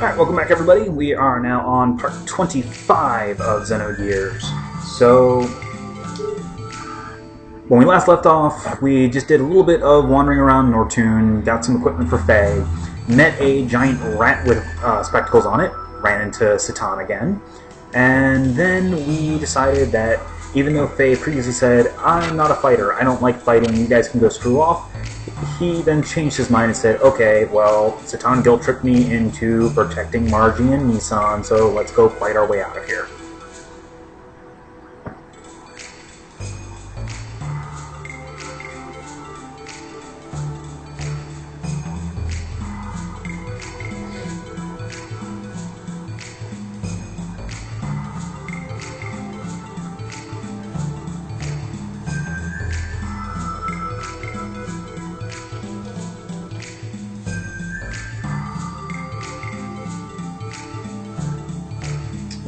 Alright, welcome back everybody. We are now on part 25 of Xenogears. So, when we last left off, we just did a little bit of wandering around Nortune, got some equipment for Faye, met a giant rat with spectacles on it, ran into Satan again, and then we decided that even though Faye previously said, I'm not a fighter, I don't like fighting, you guys can go screw off, he then changed his mind and said, okay, well, Satan guilt-tripped me into protecting Margie and Nissan, so let's go fight our way out of here.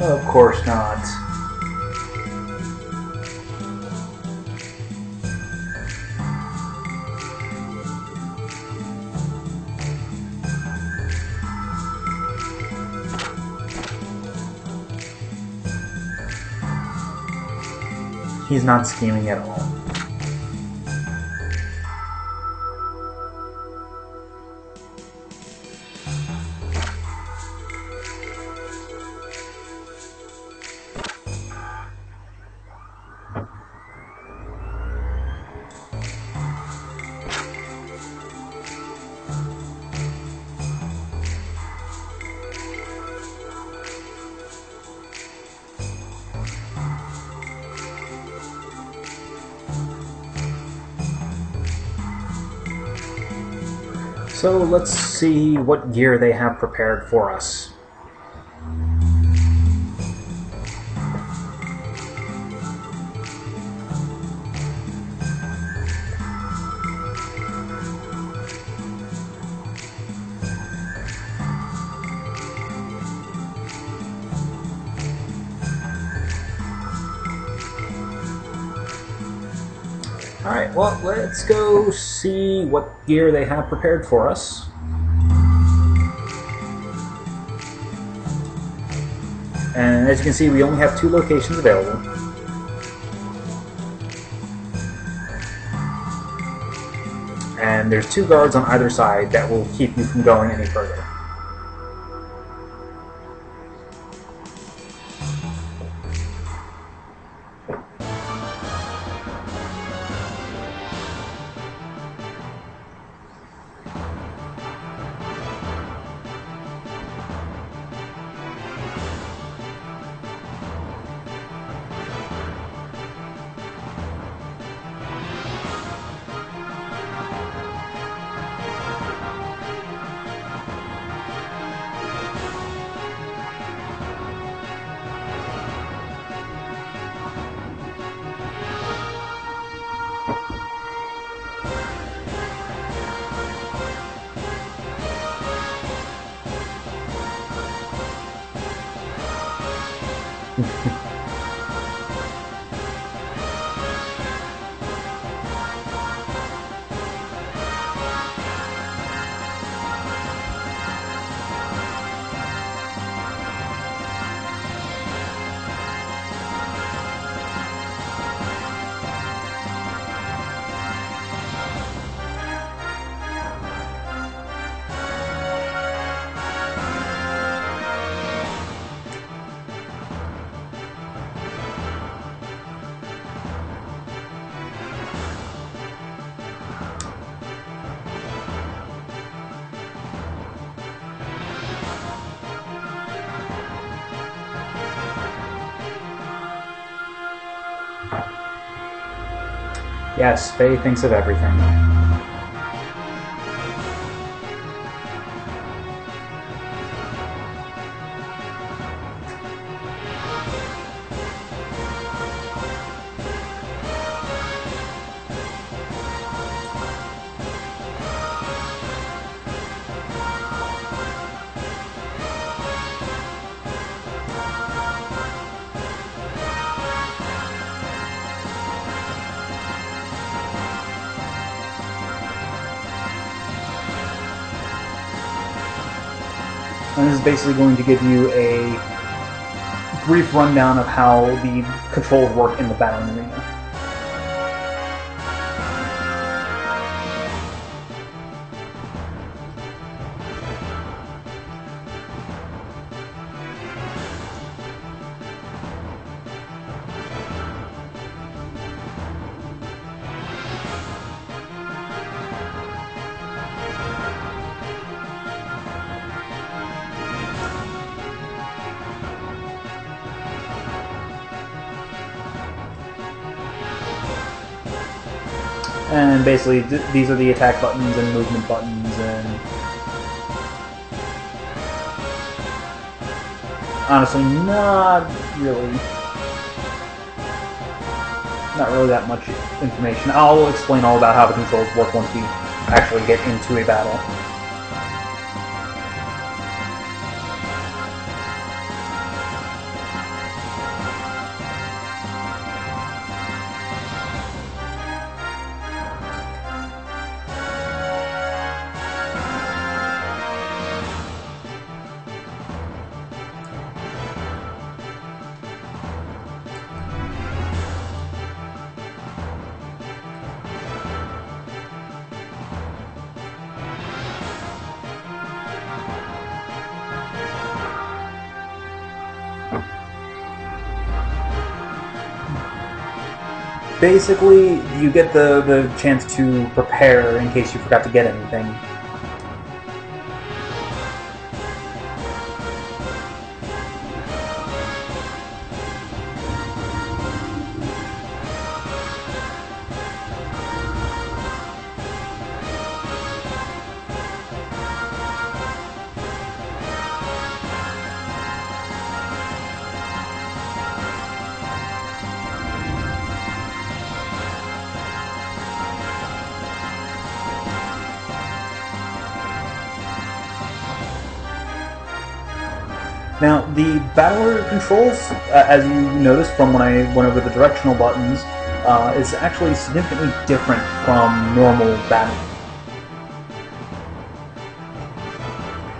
Of course not. He's not scheming at all. So let's see what gear they have prepared for us. Alright, well, let's go see what gear they have prepared for us. And as you can see, we only have 2 locations available. And there's 2 guards on either side that will keep you from going any further. Yes, Faye thinks of everything. And this is basically going to give you a brief rundown of how the controls work in the battling arena. And basically, these are the attack buttons and movement buttons, and honestly, not really that much information. I'll explain all about how the controls work once we actually get into a battle. Basically, you get the chance to prepare in case you forgot to get anything. Now, the battler controls, as you noticed from when I went over the directional buttons, is actually significantly different from normal battling.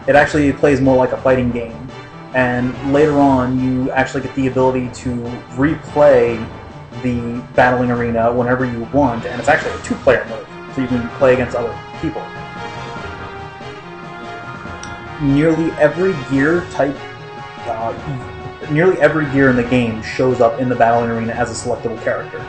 It actually plays more like a fighting game, and later on you actually get the ability to replay the battling arena whenever you want, and it's actually a two-player mode, so you can play against other people. Nearly every gear in the game shows up in the battling arena as a selectable character.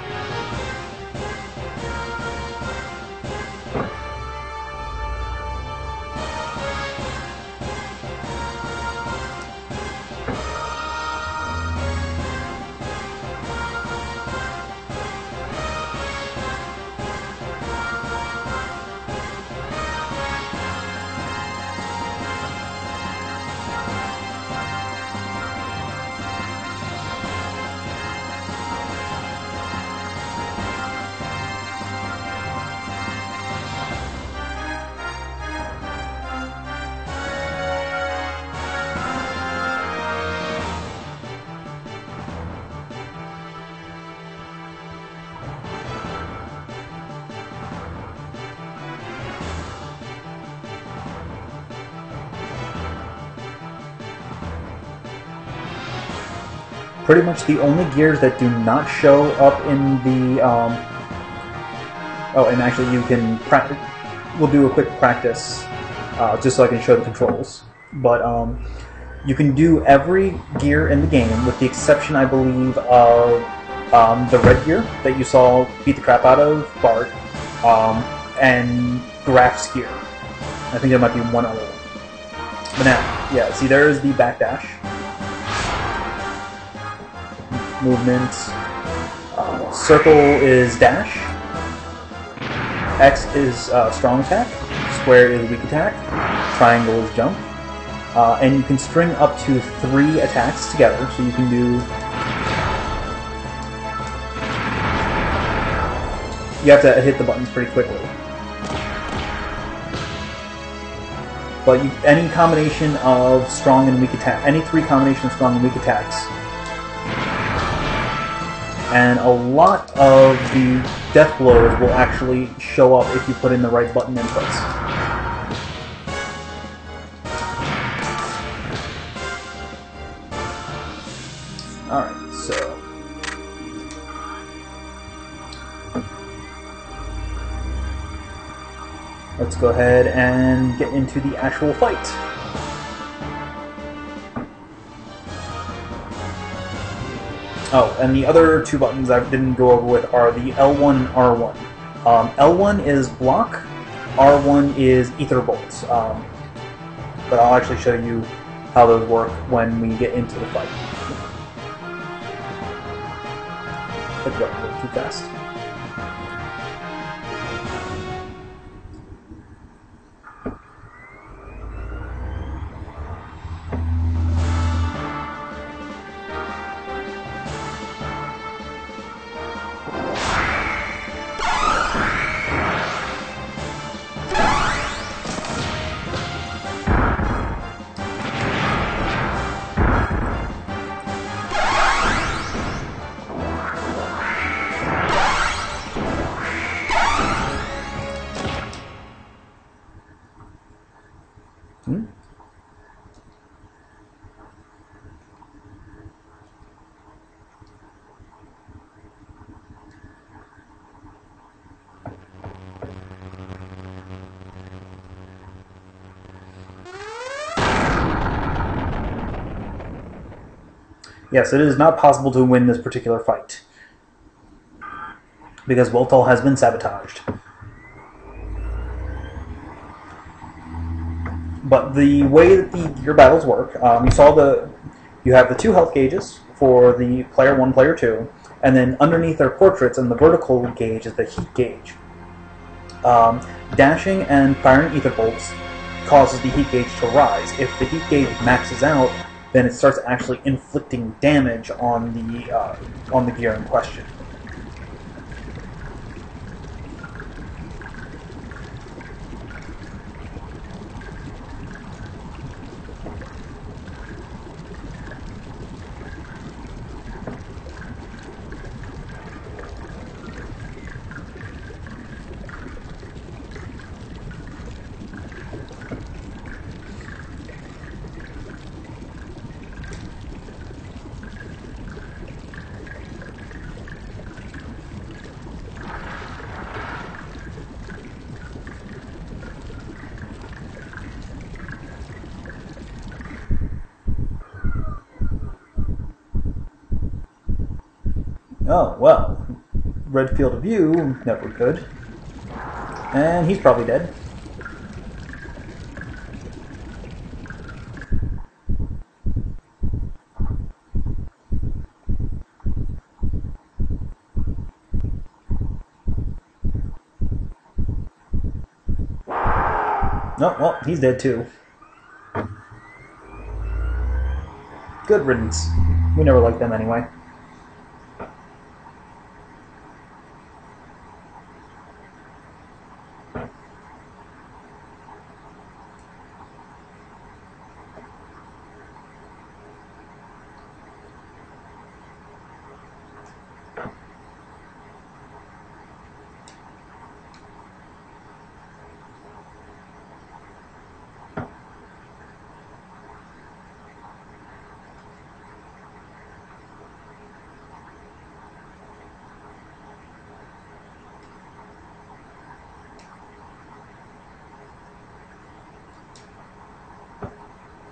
Pretty much the only gears that do not show up in the oh, and actually you can practice. We'll do a quick practice just so I can show the controls. But you can do every gear in the game with the exception, I believe, of the red gear that you saw beat the crap out of Bart, and Graph's gear. I think there might be one other one. But now, yeah, see, there's the backdash. Movement. Circle is dash. X is strong attack. Square is weak attack. Triangle is jump. And you can string up to 3 attacks together, so you can do... You have to hit the buttons pretty quickly. But any combination of strong and weak attack, any 3 combinations of strong and weak attacks, and a lot of the death blows will actually show up if you put in the right button inputs. Alright, so... let's go ahead and get into the actual fight. Oh, and the other two buttons I didn't go over with are the L1 and R1. L1 is block, R1 is ether bolts. But I'll actually show you how those work when we get into the fight. Let's go a little too fast. Yes, it is not possible to win this particular fight, because Voltal has been sabotaged. But the way that your battles work, you have the two health gauges for the player 1, player 2, and then underneath their portraits and the vertical gauge is the heat gauge. Dashing and firing ether bolts causes the heat gauge to rise. If the heat gauge maxes out, then it starts actually inflicting damage on the gear in question. Oh, well. Red field of view, never good. And he's probably dead. Oh, well, he's dead too. Good riddance. We never liked them anyway.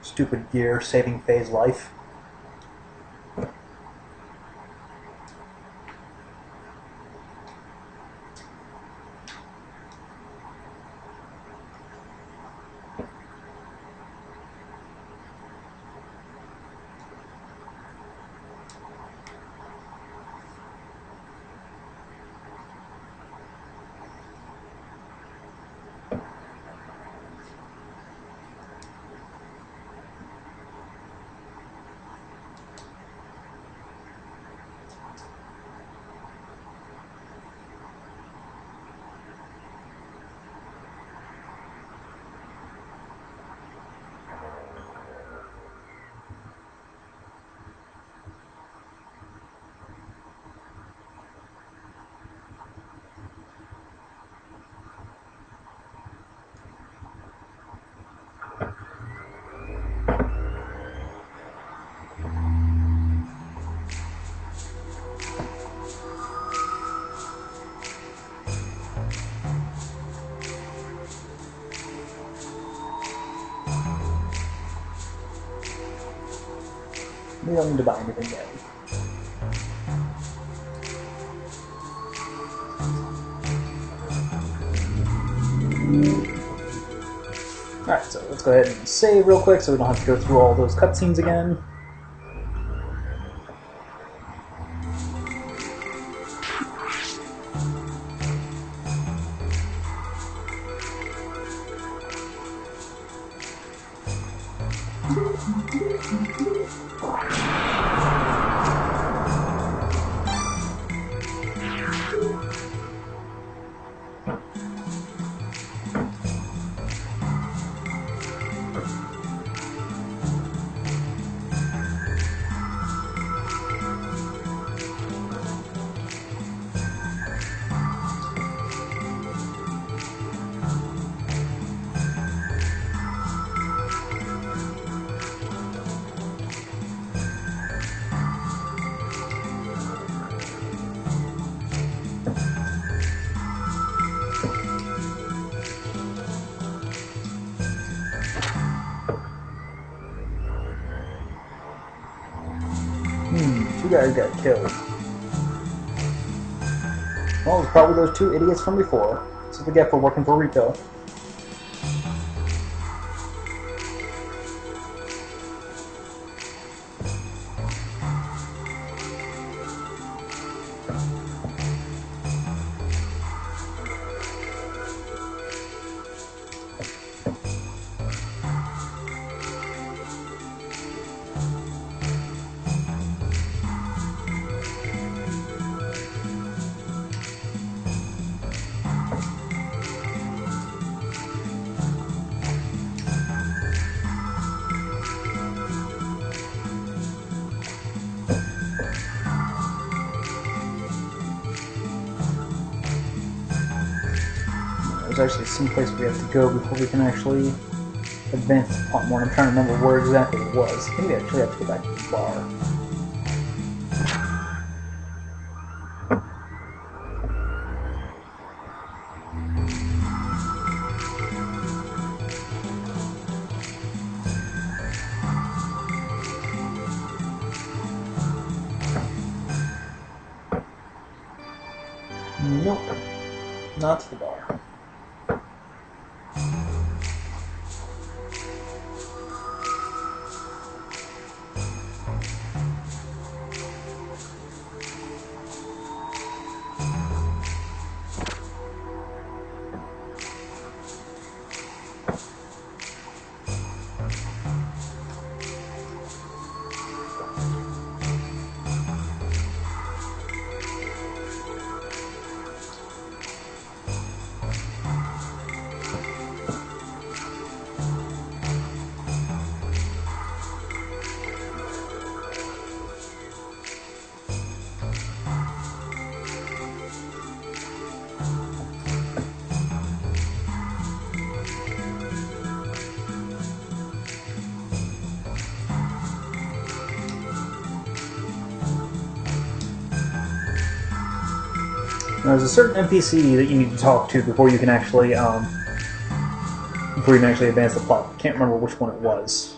Stupid gear saving Faye's life. We don't need to buy anything yet. Alright, so let's go ahead and save real quick so we don't have to go through all those cutscenes again. Two guys got killed. Well, it was probably those two idiots from before. That's what they get for working for Rico. There's actually some place we have to go before we can actually advance the plot more. And I'm trying to remember where exactly it was. I think we actually have to go back to the bar. Nope, not to the bar. There's a certain NPC that you need to talk to before you can actually advance the plot. Can't remember which one it was.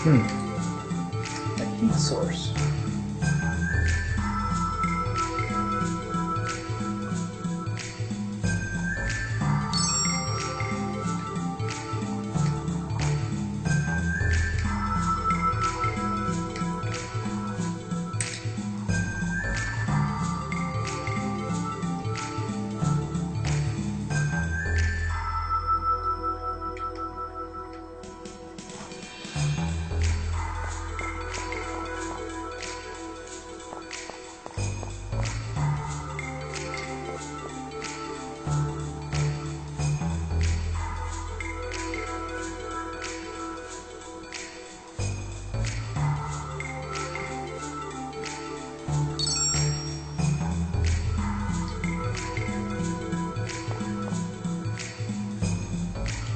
I heat source.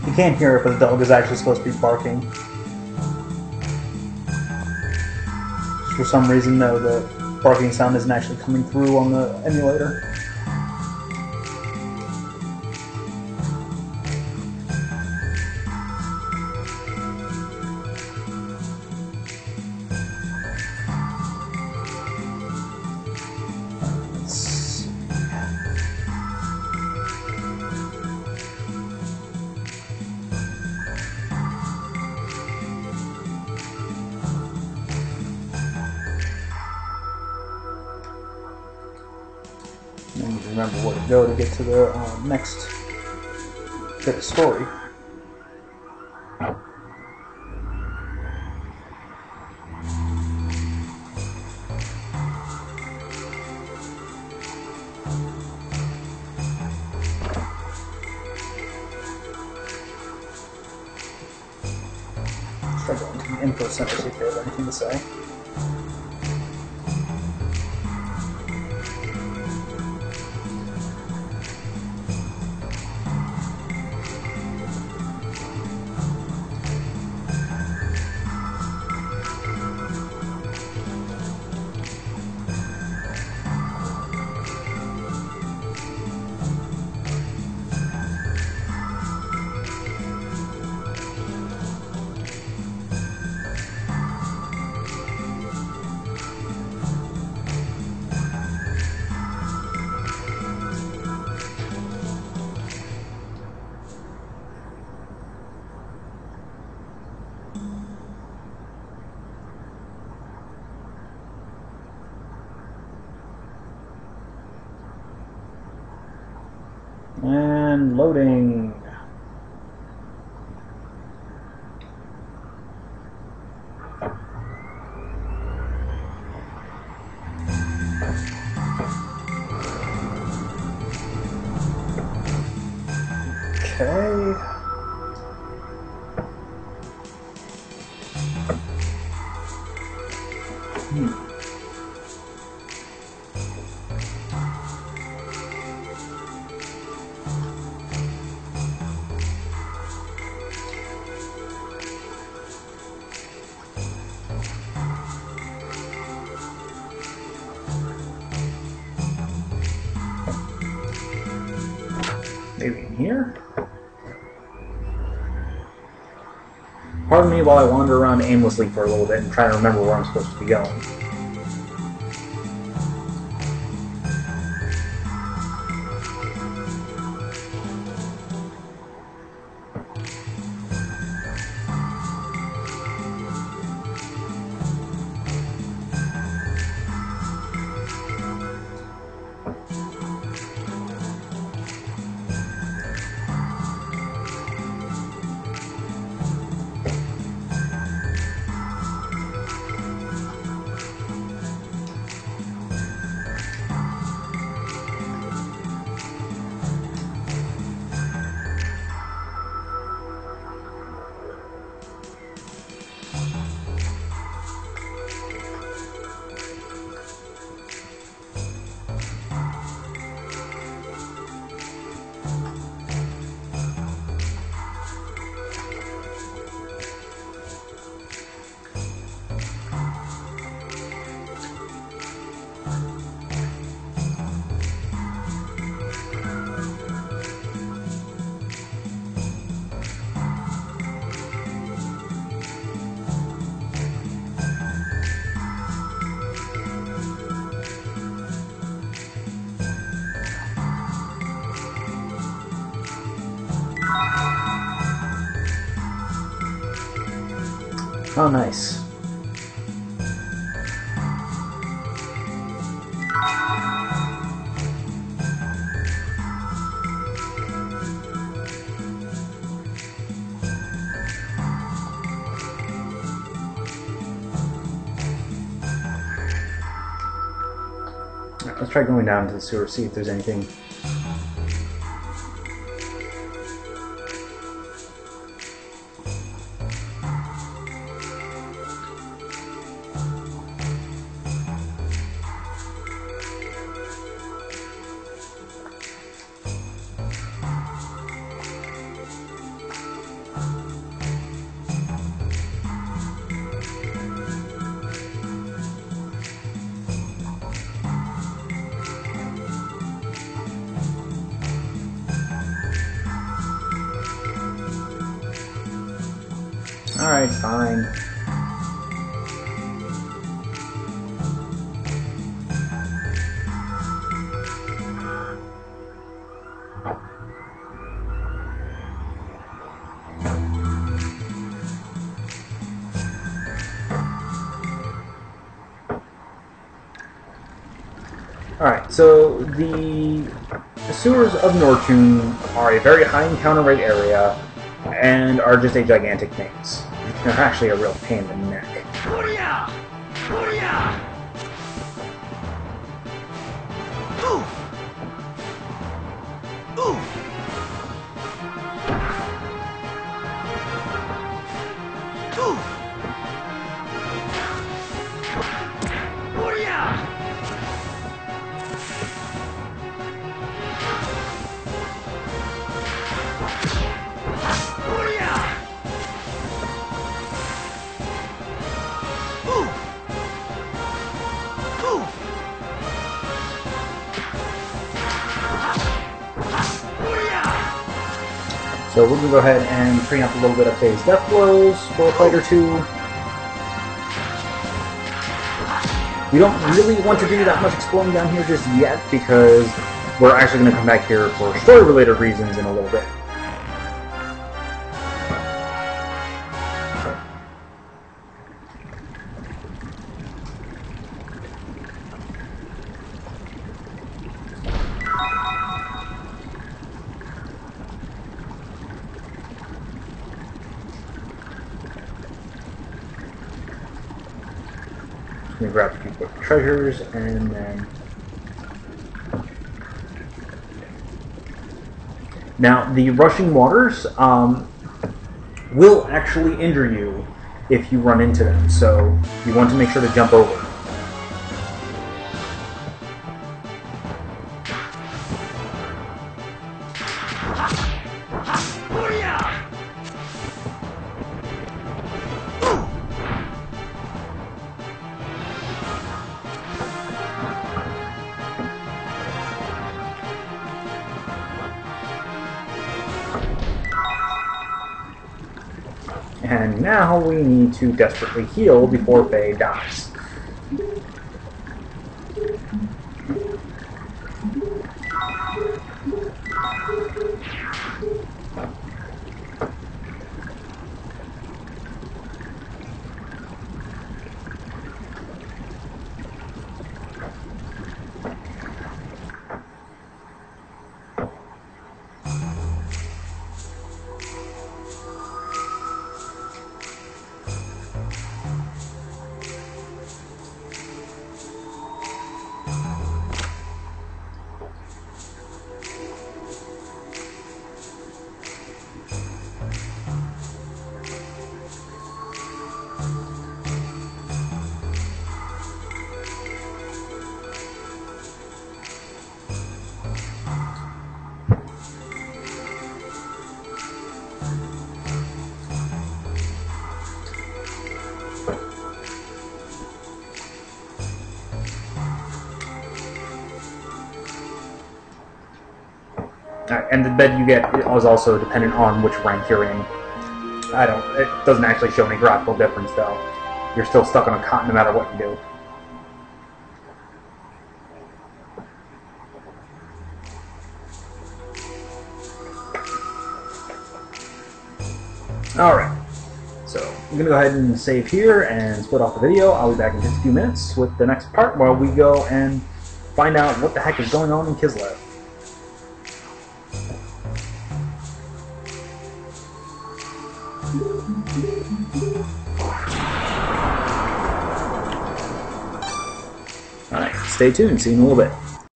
You can't hear it, but the dog is actually supposed to be barking. Just for some reason, no, the barking sound isn't actually coming through on the emulator. I need to remember where to go to get to the next bit of story. Let's try going to the info center, see if they have anything to say. And loading. Okay. Maybe in here? Pardon me while I wander around aimlessly for a little bit and try to remember where I'm supposed to be going. Oh, nice. Alright, let's try going down to the sewer, see if there's anything. Alright, fine. Alright, so the sewers of Nortune are a very high encounter rate area and are just a gigantic maze. They're actually a real pain in the neck. Hurrah! Hurrah! Ooh! Ooh! Ooh! Hurrah! So we're going to go ahead and train up a little bit of phase death blows for a fight or two. We don't really want to do that much exploring down here just yet because we're actually going to come back here for story-related reasons in a little bit. Let me grab a few quick treasures and then... Now, the rushing waters will actually injure you if you run into them, so you want to make sure to jump over. And now we need to desperately heal before Faye dies. And the bed you get is also dependent on which rank you're in. It doesn't actually show any graphical difference though. You're still stuck on a cot no matter what you do. Alright, so I'm going to go ahead and save here and split off the video. I'll be back in just a few minutes with the next part where we go and find out what the heck is going on in Kislev. Alright, stay tuned. See you in a little bit.